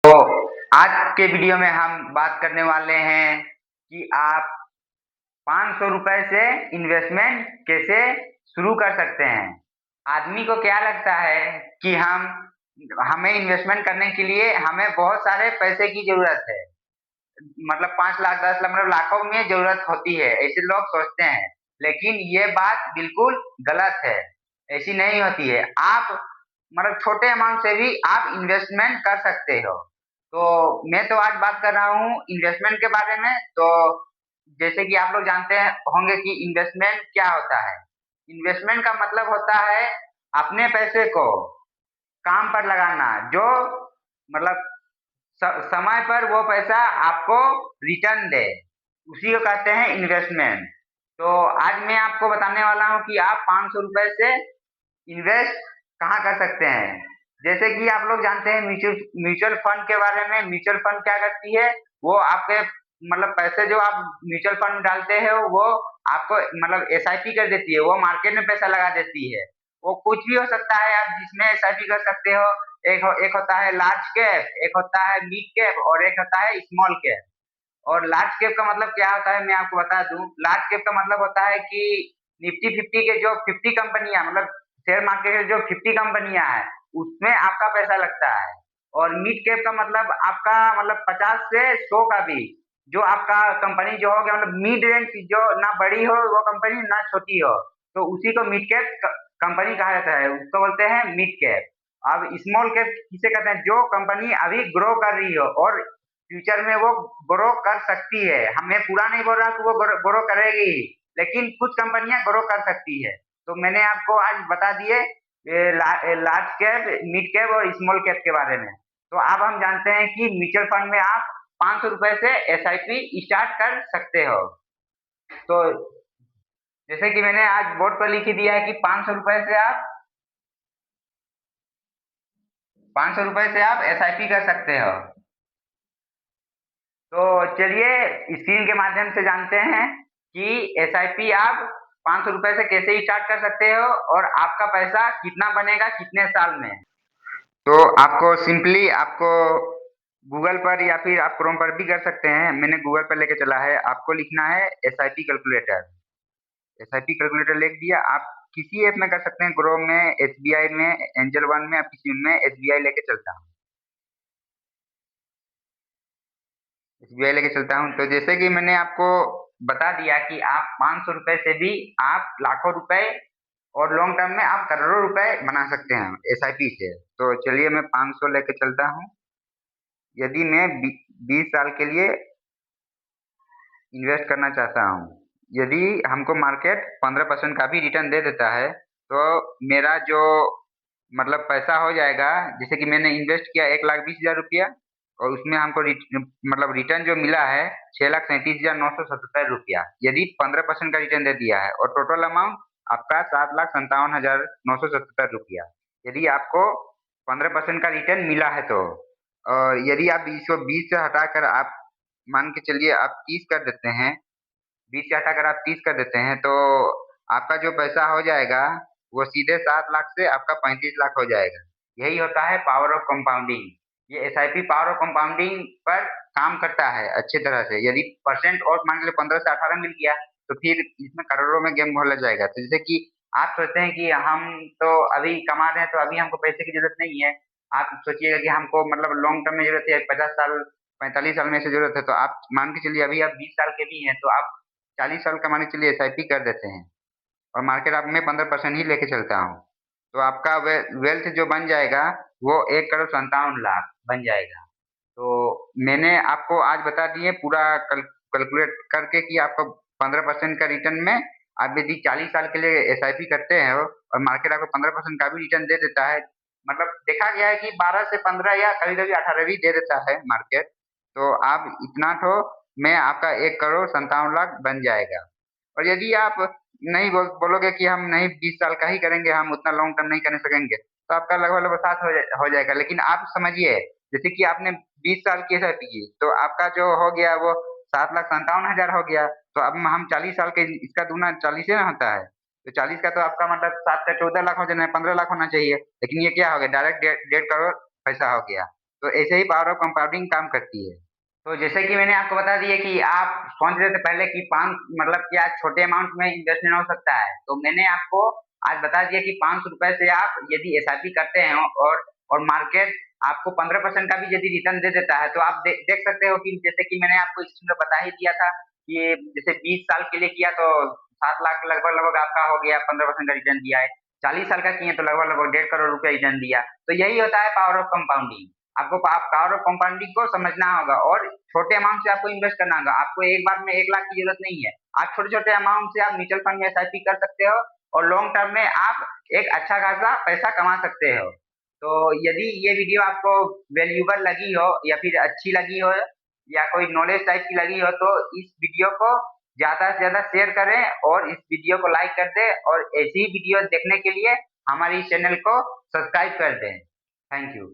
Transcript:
तो आज के वीडियो में हम बात करने वाले हैं कि आप 500 रुपए से इन्वेस्टमेंट कैसे शुरू कर सकते हैं। आदमी को क्या लगता है कि हमें इन्वेस्टमेंट करने के लिए हमें बहुत सारे पैसे की जरूरत है, मतलब 5 लाख 10 लाख मतलब लाखों में जरूरत होती है, ऐसे लोग सोचते हैं। लेकिन ये बात बिल्कुल गलत है, ऐसी नहीं होती है। आप मतलब छोटे अमाउंट से भी आप इन्वेस्टमेंट कर सकते हो। तो मैं तो आज बात कर रहा हूँ इन्वेस्टमेंट के बारे में। तो जैसे कि आप लोग जानते हैं होंगे कि इन्वेस्टमेंट क्या होता है। इन्वेस्टमेंट का मतलब होता है अपने पैसे को काम पर लगाना, जो मतलब समय पर वो पैसा आपको रिटर्न दे, उसी को कहते हैं इन्वेस्टमेंट। तो आज मैं आपको बताने वाला हूँ कि आप 500 रुपए से इन्वेस्ट कहाँ कर सकते हैं। जैसे कि आप लोग जानते हैं म्यूचुअल म्यूचुअल फंड के बारे में। म्यूचुअल फंड क्या करती है, वो आपके मतलब पैसे जो आप म्यूचुअल फंड में डालते हो वो आपको मतलब एसआईपी कर देती है, वो मार्केट में पैसा लगा देती है। वो कुछ भी हो सकता है, आप जिसमें एसआईपी कर सकते हो। एक होता है लार्ज कैप, एक होता है मिड कैप और एक होता है स्मॉल कैप। और लार्ज कैप का मतलब क्या होता है मैं आपको बता दूं। लार्ज कैप का मतलब होता है कि निफ्टी 50 के जो 50 कंपनियां मतलब शेयर मार्केट के जो 50 कंपनियां हैं उसमें आपका पैसा लगता है। और मिड कैप का मतलब आपका मतलब 50 से 100 का भी जो आपका कंपनी जो हो गया, मतलब मिड रेंज जो ना बड़ी हो वो कंपनी ना छोटी हो, तो उसी को मिड कैप कंपनी कहा जाता है, उसको बोलते हैं मिड कैप। अब स्मॉल कैप किसे कहते हैं, जो कंपनी अभी ग्रो कर रही हो और फ्यूचर में वो ग्रो कर सकती है। मैं पूरा नहीं बोल रहा कि वो ग्रो करेगी, लेकिन कुछ कंपनियां ग्रो कर सकती है। तो मैंने आपको आज बता दिए लार्ज कैप, मिड कैप और स्मॉल कैप के बारे में। तो अब हम जानते हैं कि म्यूचुअल फंड में आप 500 रुपए से एसआईपी स्टार्ट कर सकते हो। तो जैसे कि मैंने आज बोर्ड पर लिख दिया है कि 500 रुपए से आप 500 रुपए से आप एसआईपी कर सकते हो। तो चलिए स्क्रीन के माध्यम से जानते हैं कि एसआईपी आप 500 रुपए से कैसे स्टार्ट कर सकते हो और आपका पैसा कितना बनेगा कितने साल में। तो आपको सिंपली आपको गूगल पर या फिर आप क्रोम पर भी कर सकते हैं, मैंने गूगल पर लेके चला है। आपको लिखना है एसआईपी कैलकुलेटर। एसआईपी कैलकुलेटर लिख दिया, आप किसी ऐप में कर सकते हैं, क्रोम में, एसबीआई में, एंजल वन में, आप किसी में एसबीआई लेके चलता हूँ। एसबीआई लेके चलता हूँ। तो जैसे कि मैंने आपको बता दिया कि आप 500 रुपए से भी आप लाखों रुपए और लॉन्ग टर्म में आप करोड़ों रुपए बना सकते हैं एसआईपी से। तो चलिए मैं 500 लेके चलता हूँ। यदि मैं 20 साल के लिए इन्वेस्ट करना चाहता हूँ, यदि हमको मार्केट 15% का भी रिटर्न दे देता है, तो मेरा जो मतलब पैसा हो जाएगा, जैसे कि मैंने इन्वेस्ट किया 1,20,000 रुपया और उसमें हमको मतलब रिटर्न जो मिला है 6,37,977 रुपया, यदि 15% का रिटर्न दे दिया है। और टोटल अमाउंट आपका 7,57,977 रुपया, यदि आपको 15% का रिटर्न मिला है तो। और यदि आप इसको 20 से हटाकर आप मान के चलिए आप 30 कर देते हैं, 20 से हटाकर आप 30 कर देते हैं, तो आपका जो पैसा हो जाएगा वो सीधे 7 लाख से आपका 35 लाख हो जाएगा। यही होता है पावर ऑफ कंपाउंडिंग। ये एसआईपी पावर ऑफ कंपाउंडिंग पर काम करता है अच्छी तरह से। यदि परसेंट और मान लीजिए 15 से 18 मिल गया तो फिर इसमें करोड़ों में गेम खोला जाएगा। तो जैसे कि आप सोचते हैं कि हम तो अभी कमा रहे हैं तो अभी हमको पैसे की जरूरत नहीं है। आप सोचिएगा कि हमको मतलब लॉन्ग टर्म में जरूरत है, 50 साल 45 साल में से जरूरत है, तो आप मान के चलिए अभी आप 20 साल के भी हैं तो आप 40 साल का मान के चलिए एसआईपी कर देते हैं और मार्केट आप में 15% ही लेके चलता हूँ, तो आपका वेल्थ जो बन जाएगा वो 1,57 लाख बन जाएगा। तो मैंने आपको आज बता दिए पूरा कैलकुलेट करके कि आपको 15% का रिटर्न में आप यदि 40 साल के लिए एसआईपी करते हैं और मार्केट आपको 15% का भी रिटर्न दे देता है, मतलब देखा गया है कि 12 से 15 या कभी कभी 18 भी दे देता है मार्केट, तो आप इतना तो में आपका 1,57 लाख बन जाएगा। और यदि आप नहीं बोलोगे कि हम नहीं 20 साल का ही करेंगे, हम उतना लॉन्ग टर्म नहीं करने सकेंगे, तो आपका लगभग लगभग 7 हो जाएगा। लेकिन आप समझिए जैसे कि आपने 20 साल की एसआईपी की तो आपका जो हो गया वो 7,57,000 हो गया। तो अब हम 40 साल के इसका दूना 40 से ना होता है, तो 40 का तो आपका मतलब 7 का 14 लाख हो जाना है, 15 लाख होना चाहिए। लेकिन ये क्या हो गया, डायरेक्ट 1.5 करोड़ पैसा हो गया। तो ऐसे ही पावर ऑफ कंपाउंडिंग काम करती है। तो जैसे कि मैंने आपको बता दिया कि आप सोच रहे थे पहले कि पाँच मतलब कि आज छोटे अमाउंट में इन्वेस्टमेंट हो सकता है, तो मैंने आपको आज बता दिया कि 500 रुपए से आप यदि एसआईपी करते हैं और मार्केट आपको 15% का भी यदि रिटर्न दे देता है, तो आप देख सकते हो कि जैसे कि मैंने आपको स्क्रीन में बता ही दिया था कि ये जैसे 20 साल के लिए किया तो 7 लाख लगभग लगभग आपका हो गया, 15% का रिटर्न दिया है। 40 साल का किए तो लगभग लगभग 1.5 करोड़ रुपया रिटर्न दिया। तो यही होता है पावर ऑफ कंपाउंडिंग। आपको पावर ऑफ कंपाउंडिंग को समझना होगा और छोटे अमाउंट से आपको इन्वेस्ट करना होगा। आपको एक बार में 1 लाख की जरूरत नहीं है। आप छोटे छोटे अमाउंट से आप म्यूचुअल फंड में एसआईपी कर सकते हो और लॉन्ग टर्म में आप एक अच्छा खासा पैसा कमा सकते हो। तो यदि ये वीडियो आपको वैल्यूएबल लगी हो या फिर अच्छी लगी हो या कोई नॉलेज टाइप की लगी हो, तो इस वीडियो को ज्यादा से ज्यादा शेयर करें और इस वीडियो को लाइक कर दें और ऐसी वीडियो देखने के लिए हमारे इस चैनल को सब्सक्राइब कर दें। Thank you.